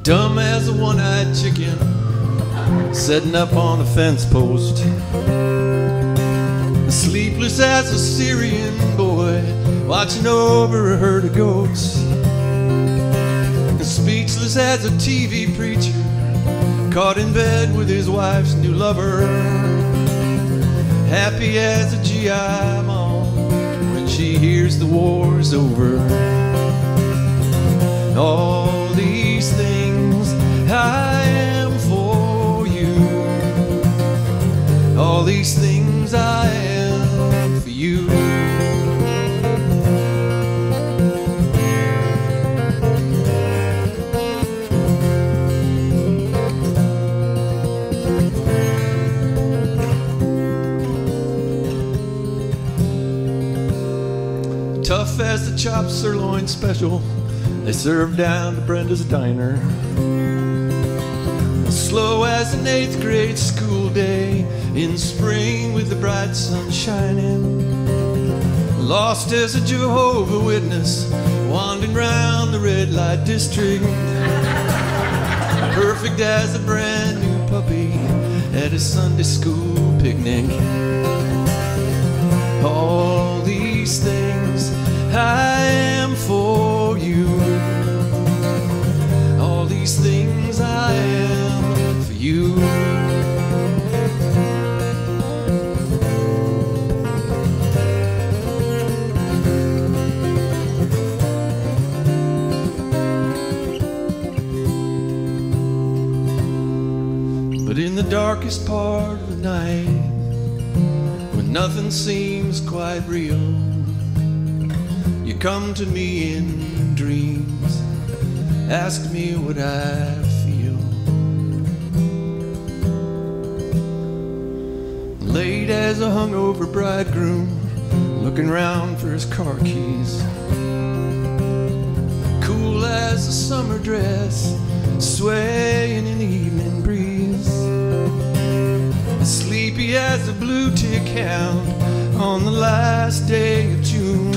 Dumb as a one-eyed chicken setting up on a fence post, sleepless as a Syrian boy watching over a herd of goats, speechless as a TV preacher caught in bed with his wife's new lover, happy as a GI mom when she hears the war's over. All these things I am for you. All these things I am for you. Tough as the chopped sirloin special they serve down to Brenda's diner. Slow as an 8th grade school day in spring with the bright sun shining. Lost as a Jehovah's Witness wandering round the red light district. Perfect as a brand new puppy at a Sunday school picnic. All these things I am for you. All these things I am for you. But in the darkest part of the night, when nothing seems quite real, you come to me in dreams, ask me what I feel. Late as a hungover bridegroom, looking round for his car keys. Cool as a summer dress, swaying in the evening breeze. Sleepy as a blue tick hound on the last day of June.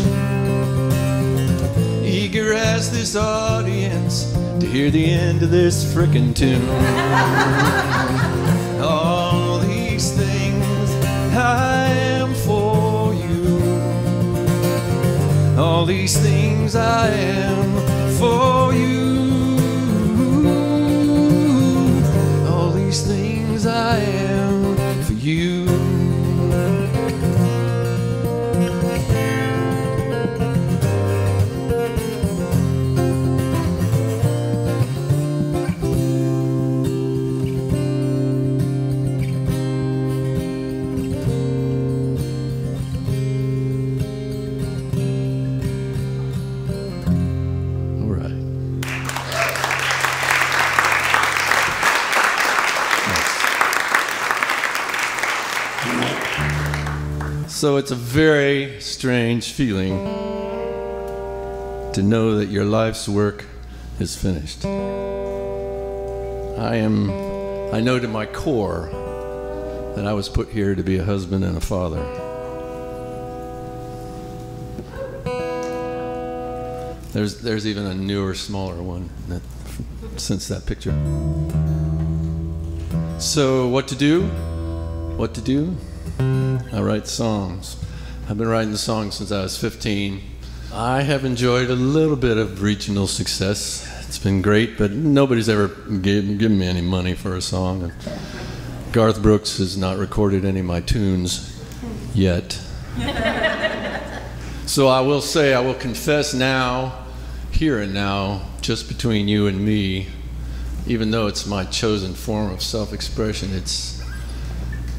Eager as this audience to hear the end of this frickin' tune. All these things I am for you. All these things I am for you. All these things I am for you. So it's a very strange feeling to know that your life's work is finished. I know to my core that I was put here to be a husband and a father. There's even a newer, smaller one since that picture. So what to do? What to do? I write songs. I've been writing songs since I was 15. I have enjoyed a little bit of regional success. It's been great, but nobody's ever given me any money for a song. And Garth Brooks has not recorded any of my tunes yet. So I will say, I will confess now, here and now, just between you and me, even though it's my chosen form of self-expression,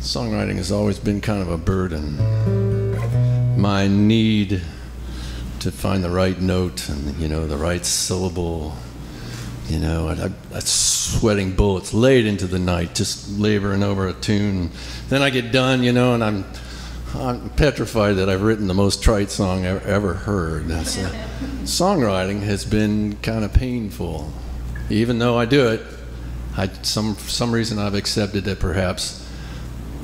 songwriting has always been kind of a burden. My need to find the right note and, the right syllable, I'm sweating bullets late into the night, just laboring over a tune. Then I get done, and I'm petrified that I've written the most trite song I've ever heard. Songwriting has been kind of painful. Even though I do it, some reason I've accepted that perhaps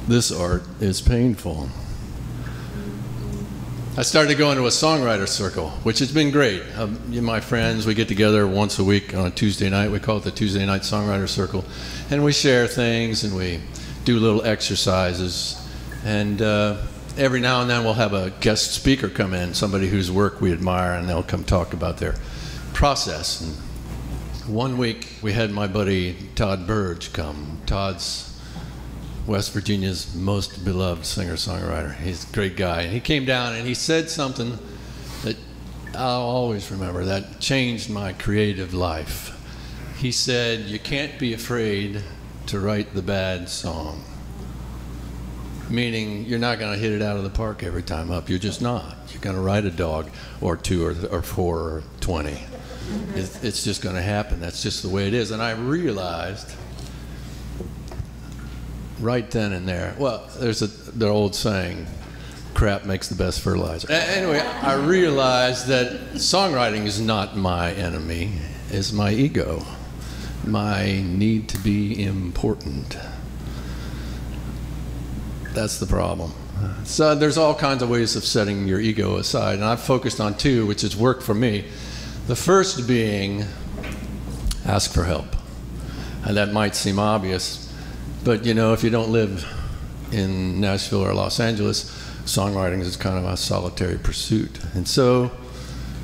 this art is painful. I started going to a songwriter circle, which has been great. Me and my friends, we get together once a week on a Tuesday night. We call it the Tuesday Night Songwriter Circle. And we share things and we do little exercises. And every now and then we'll have a guest speaker come in, somebody whose work we admire, and they'll come talk about their process. And one week we had my buddy Todd Burge come. Todd's West Virginia's most beloved singer-songwriter. He's a great guy. And he came down and he said something that I'll always remember, that changed my creative life. He said, "You can't be afraid to write the bad song." Meaning, you're not going to hit it out of the park every time up. You're just not. You're going to write a dog or two or four or 20. It's just going to happen. That's just the way it is. And I realized right then and there, well, there's the old saying, crap makes the best fertilizer. Anyway, I realized that songwriting is not my enemy. It's my ego, my need to be important. That's the problem. So there's all kinds of ways of setting your ego aside, and I've focused on two, which has worked for me. The first being ask for help. And that might seem obvious, but you know, if you don't live in Nashville or Los Angeles, songwriting is kind of a solitary pursuit. And so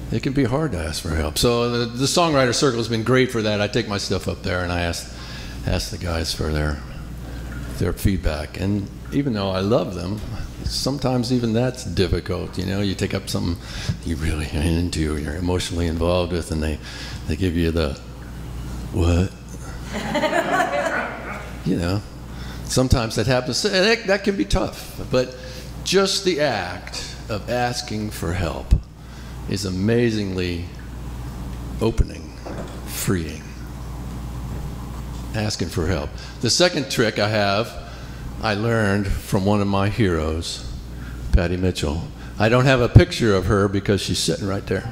it can be hard to ask for help. So the songwriter circle has been great for that. I take my stuff up there and I ask the guys for their feedback. And even though I love them, sometimes even that's difficult. You know, you take up something you really are into, you're emotionally involved with, and they give you the, what? You know, sometimes that happens. That can be tough. But just the act of asking for help is amazingly opening, freeing. Asking for help. The second trick I learned from one of my heroes, Patty Mitchell. I don't have a picture of her because she's sitting right there.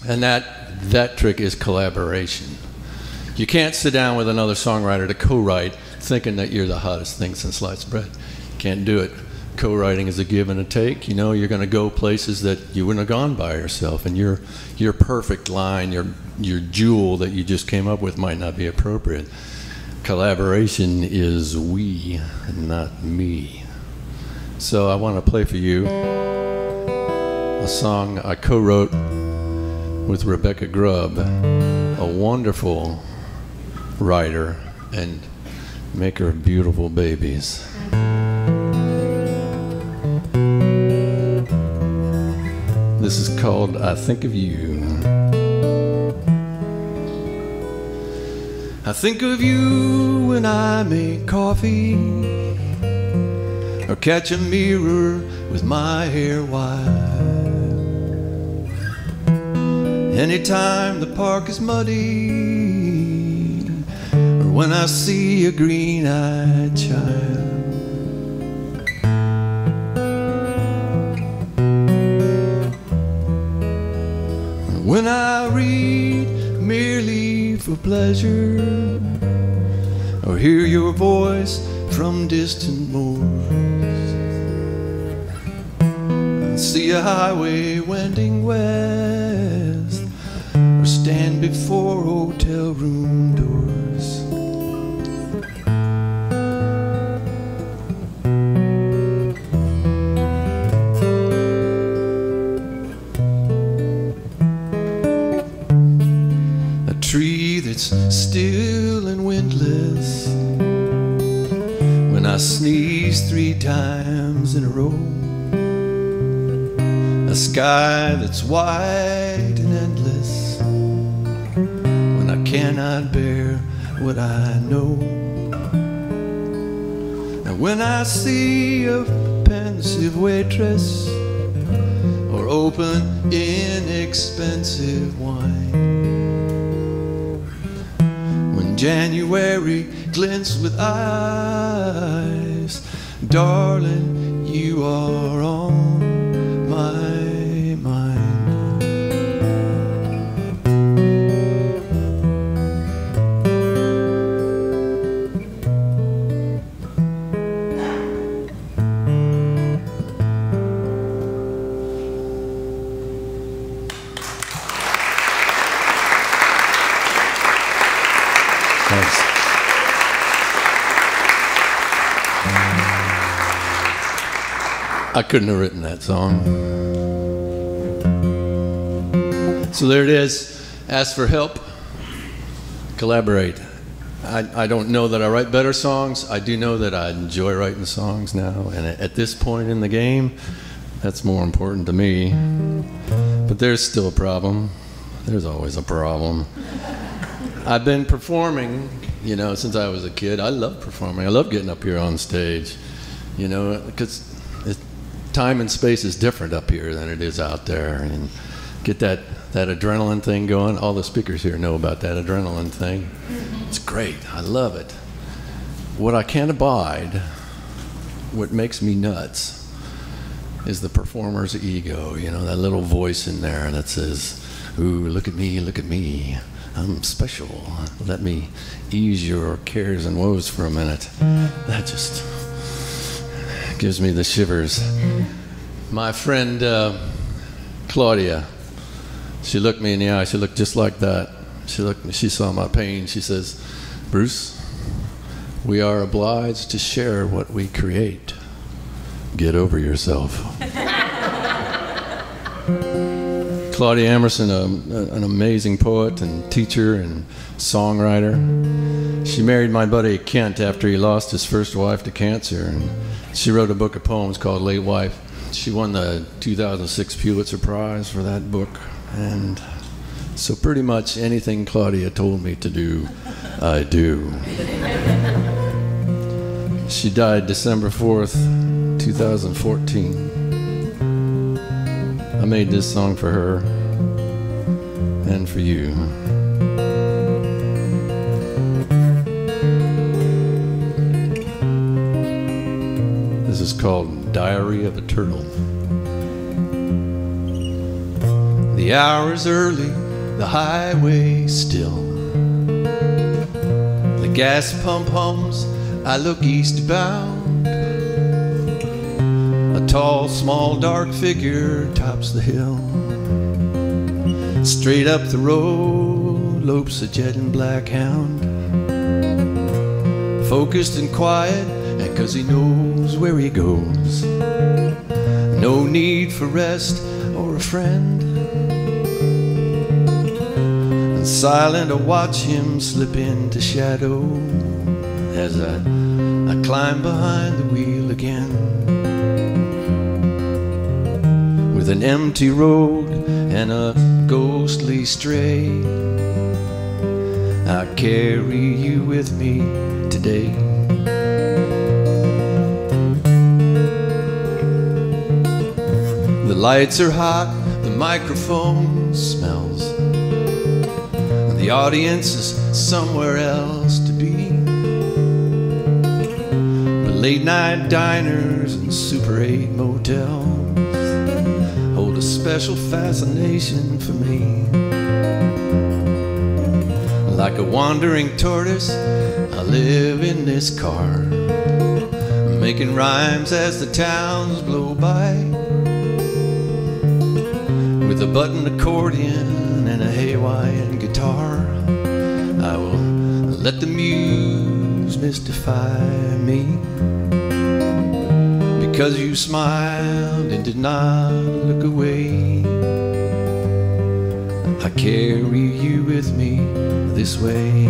And that trick is collaboration. You can't sit down with another songwriter to co-write thinking that you're the hottest thing since sliced bread. You can't do it. Co-writing is a give and a take. You know, you're going to go places that you wouldn't have gone by yourself, and your perfect line, your jewel that you just came up with might not be appropriate. Collaboration is we, not me. So I want to play for you a song I co-wrote with Rebecca Grubb, a wonderful writer and maker of beautiful babies. This is called I Think of You. I think of you when I make coffee or catch a mirror with my hair wide. Anytime the park is muddy or when I see a green-eyed child. When I read merely for pleasure or hear your voice from distant moors, see a highway wending west or stand before hotel room doors. Tree that's still and windless when I sneeze 3 times in a row. A sky that's wide and endless when I cannot bear what I know. And when I see a pensive waitress or open inexpensive wine, January glints with eyes, darling, you are on my mind. I couldn't have written that song. So there it is. Ask for help. Collaborate. I don't know that I write better songs. I do know that I enjoy writing songs now. And at this point in the game, that's more important to me. But there's still a problem. There's always a problem. I've been performing, you know, since I was a kid. I love performing. I love getting up here on stage, you know, because time and space is different up here than it is out there. And get that adrenaline thing going. All the speakers here know about that adrenaline thing. It's great. I love it. What I can't abide, what makes me nuts, is the performer's ego, you know, that little voice in there that says, ooh, look at me, I'm special. Let me ease your cares and woes for a minute. That just gives me the shivers. My friend Claudia, she looked me in the eye. She looked just like that. She saw my pain. She says, Bruce, we are obliged to share what we create. Get over yourself. Claudia Emerson, an amazing poet and teacher and songwriter. She married my buddy Kent after he lost his first wife to cancer, and she wrote a book of poems called Late Wife. She won the 2006 Pulitzer Prize for that book, and so pretty much anything Claudia told me to do, I do. She died December 4th, 2014. I made this song for her and for you. This is called Diary of a Turtle. The hour is early, the highway still. The gas pump hums, I look eastbound. A tall, small, dark figure tops the hill. Straight up the road lopes a jet and black hound. Focused and quiet, and 'cause he knows where he goes. No need for rest or a friend. And silent I watch him slip into shadow as I climb behind the wheel again. With an empty road and a ghostly stray, I carry you with me today. The lights are hot, the microphone smells, and the audience is somewhere else to be. But late night diners and Super 8 motels hold a special fascination for me. Like a wandering tortoise, I live in this car, making rhymes as the towns blow by. With a button accordion and a Hawaiian guitar, I will let the muse mystify me. Because you smiled and did not look away, I carry you with me this way.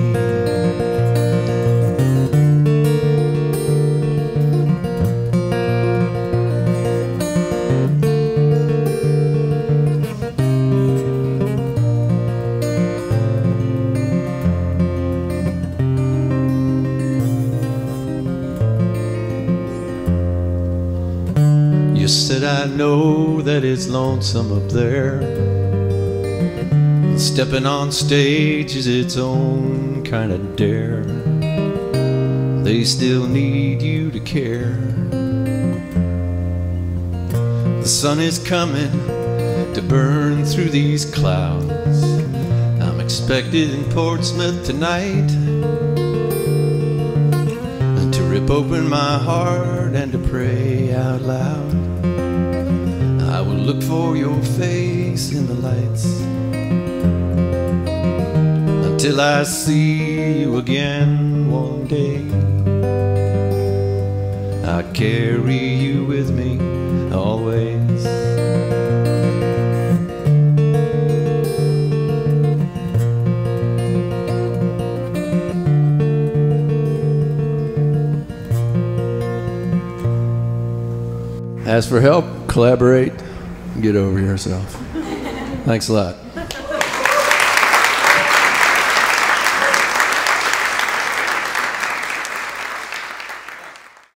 You said I know that it's lonesome up there. Stepping on stage is its own kind of dare. They still need you to care. The sun is coming to burn through these clouds. I'm expected in Portsmouth tonight, and to rip open my heart and to pray out loud. I will look for your face in the lights till I see you again one day. I carry you with me always. Ask for help, collaborate, get over yourself. Thanks a lot.